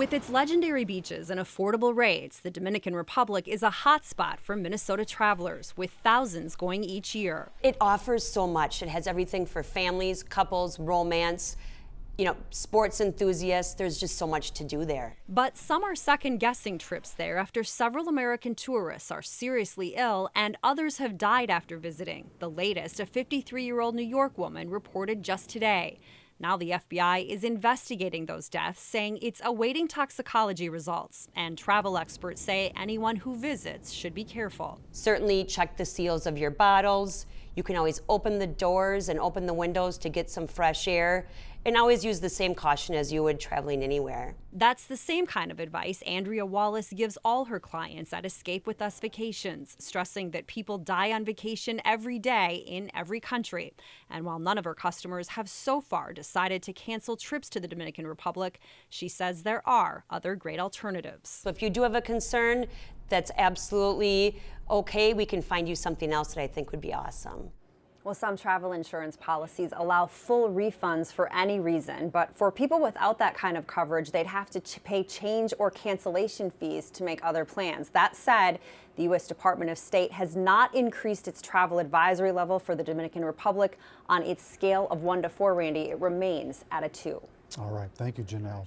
With its legendary beaches and affordable rates, the Dominican Republic is a hotspot for Minnesota travelers, with thousands going each year. It offers so much. It has everything for families, couples, romance, sports enthusiasts. There's just so much to do there. But some are second-guessing trips there after several American tourists are seriously ill and others have died after visiting. The latest, a 53-year-old New York woman, reported just today. Now the FBI is investigating those deaths, saying it's awaiting toxicology results. And travel experts say anyone who visits should be careful. Certainly check the seals of your bottles. You can always open the doors and open the windows to get some fresh air. And always use the same caution as you would traveling anywhere. That's the same kind of advice Andrea Wallace gives all her clients at Escape with Us Vacations, stressing that people die on vacation every day in every country. And while none of her customers have so far decided to cancel trips to the Dominican Republic, she says there are other great alternatives. So if you do have a concern, that's absolutely okay. We can find you something else that I think would be awesome. Well, some travel insurance policies allow full refunds for any reason, but for people without that kind of coverage, they'd have to pay change or cancellation fees to make other plans. That said, the U.S. Department of State has not increased its travel advisory level for the Dominican Republic on its scale of 1 to 4, Randy. It remains at a 2. All right. Thank you, Janelle.